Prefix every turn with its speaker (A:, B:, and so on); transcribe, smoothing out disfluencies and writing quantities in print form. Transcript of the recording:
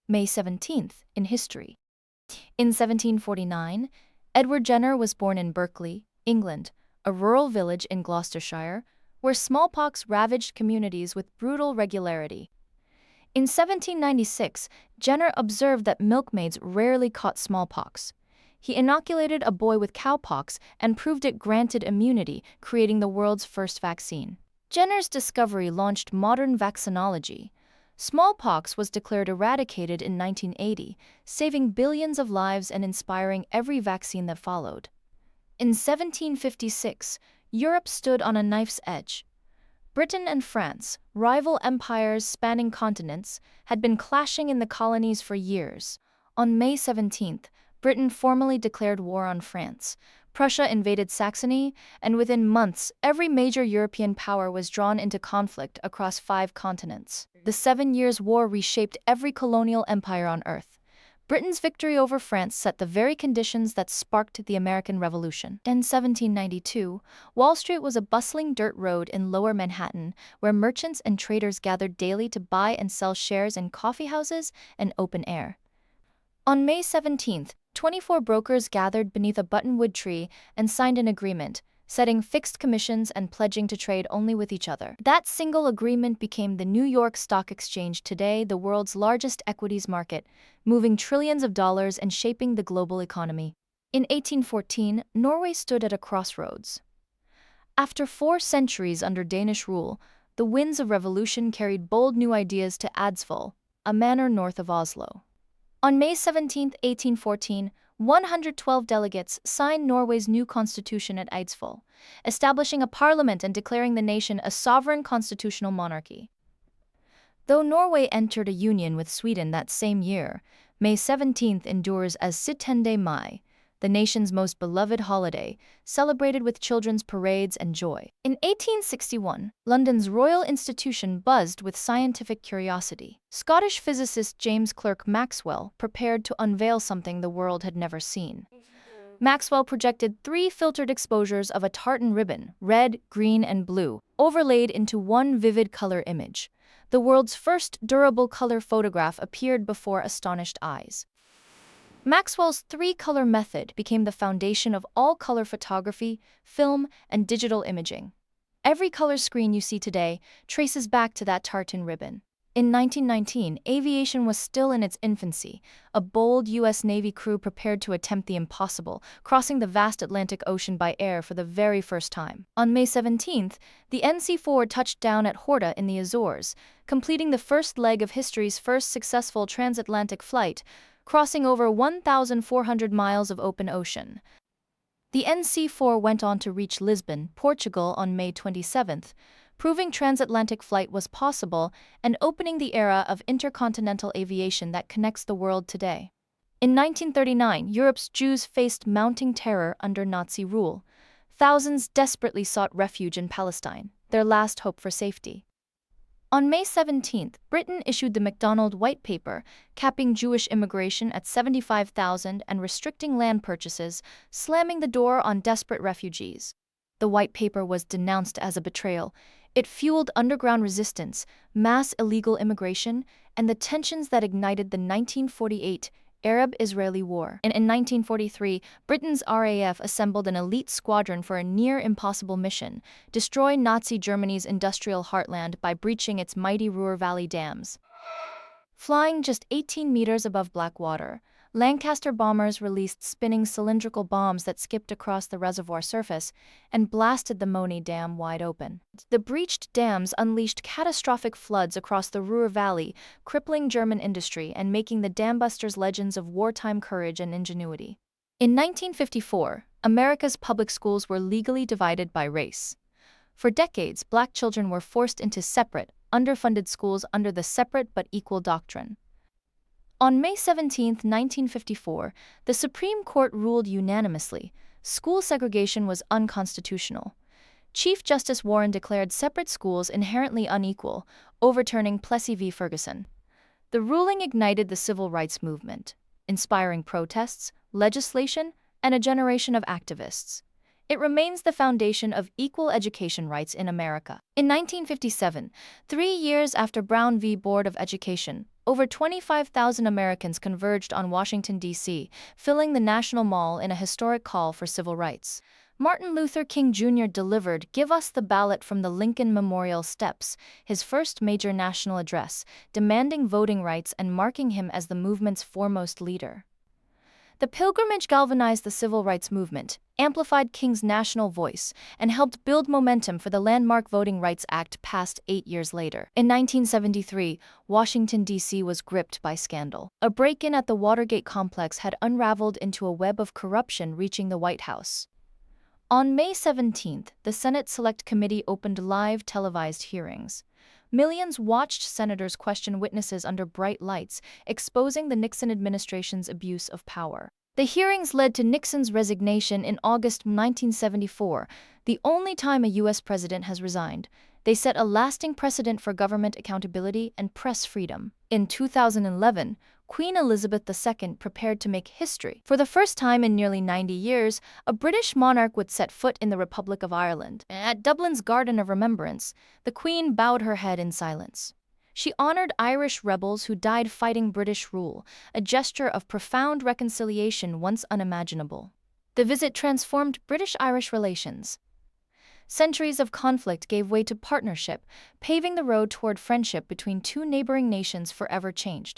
A: May 17th, in history. In 1749, Edward Jenner was born in Berkeley, England, a rural village in Gloucestershire, where smallpox ravaged communities with brutal regularity. In 1796, Jenner observed that milkmaids rarely caught smallpox. He inoculated a boy with cowpox and proved it granted immunity, creating the world's first vaccine. Jenner's discovery launched modern vaccinology. Smallpox was declared eradicated in 1980, saving billions of lives and inspiring every vaccine that followed. In 1756, Europe stood on a knife's edge. Britain and France, rival empires spanning continents, had been clashing in the colonies for years. On May 17th, Britain formally declared war on France. Prussia invaded Saxony, and within months, every major European power was drawn into conflict across 5 continents. The 7 Years' War reshaped every colonial empire on Earth. Britain's victory over France set the very conditions that sparked the American Revolution. In 1792, Wall Street was a bustling dirt road in Lower Manhattan, where merchants and traders gathered daily to buy and sell shares in coffeehouses and open air. On May 17th, 24 brokers gathered beneath a buttonwood tree and signed an agreement, setting fixed commissions and pledging to trade only with each other. That single agreement became the New York Stock Exchange, today the world's largest equities market, moving trillions of dollars and shaping the global economy. In 1814, Norway stood at a crossroads. After 4 centuries under Danish rule, the winds of revolution carried bold new ideas to Azores, a manor north of Oslo. On May 17, 1814, 112 delegates signed Norway's new constitution at Eidsvoll, establishing a parliament and declaring the nation a sovereign constitutional monarchy. Though Norway entered a union with Sweden that same year, May 17 endures as Syttende Mai, the nation's most beloved holiday, celebrated with children's parades and joy. In 1861, London's Royal Institution buzzed with scientific curiosity. Scottish physicist James Clerk Maxwell prepared to unveil something the world had never seen. Maxwell projected 3 filtered exposures of a tartan ribbon, red, green, and blue, overlaid into one vivid color image. The world's first durable color photograph appeared before astonished eyes. Maxwell's 3-color method became the foundation of all color photography, film, and digital imaging. Every color screen you see today traces back to that tartan ribbon. In 1919, aviation was still in its infancy. A bold U.S. Navy crew prepared to attempt the impossible, crossing the vast Atlantic Ocean by air for the very first time. On May 17th, the NC-4 touched down at Horta in the Azores, completing the first leg of history's first successful transatlantic flight, crossing over 1,400 miles of open ocean. The NC-4 went on to reach Lisbon, Portugal on May 27th, proving transatlantic flight was possible and opening the era of intercontinental aviation that connects the world today. In 1939, Europe's Jews faced mounting terror under Nazi rule. Thousands desperately sought refuge in Palestine, their last hope for safety. On May 17th, Britain issued the MacDonald White Paper, capping Jewish immigration at 75,000 and restricting land purchases, slamming the door on desperate refugees. The White Paper was denounced as a betrayal. It fueled underground resistance, mass illegal immigration, and the tensions that ignited the 1948 Arab-Israeli War. And in 1943, Britain's RAF assembled an elite squadron for a near-impossible mission: destroy Nazi Germany's industrial heartland by breaching its mighty Ruhr Valley dams. Flying just 18 meters above black water, Lancaster bombers released spinning cylindrical bombs that skipped across the reservoir surface and blasted the Moni Dam wide open. The breached dams unleashed catastrophic floods across the Ruhr Valley, crippling German industry and making the Dambusters legends of wartime courage and ingenuity. In 1954, America's public schools were legally divided by race. For decades, black children were forced into separate, underfunded schools under the separate but equal doctrine. On May 17, 1954, the Supreme Court ruled unanimously: school segregation was unconstitutional. Chief Justice Warren declared separate schools inherently unequal, overturning Plessy v. Ferguson. The ruling ignited the civil rights movement, inspiring protests, legislation, and a generation of activists. It remains the foundation of equal education rights in America. In 1957, 3 years after Brown v. Board of Education, over 25,000 Americans converged on Washington, D.C., filling the National Mall in a historic call for civil rights. Martin Luther King Jr. delivered "Give Us the Ballot" from the Lincoln Memorial Steps, his first major national address, demanding voting rights and marking him as the movement's foremost leader. The pilgrimage galvanized the civil rights movement, amplified King's national voice, and helped build momentum for the landmark Voting Rights Act passed 8 years later. In 1973, Washington, D.C. was gripped by scandal. A break-in at the Watergate complex had unraveled into a web of corruption reaching the White House. On May 17, the Senate Select Committee opened live televised hearings. Millions watched senators question witnesses under bright lights, exposing the Nixon administration's abuse of power. The hearings led to Nixon's resignation in August 1974, the only time a U.S. president has resigned. They set a lasting precedent for government accountability and press freedom. In 2011, Queen Elizabeth II prepared to make history. For the first time in nearly 90 years, a British monarch would set foot in the Republic of Ireland. At Dublin's Garden of Remembrance, the Queen bowed her head in silence. She honored Irish rebels who died fighting British rule, a gesture of profound reconciliation once unimaginable. The visit transformed British-Irish relations. Centuries of conflict gave way to partnership, paving the road toward friendship between two neighboring nations forever changed.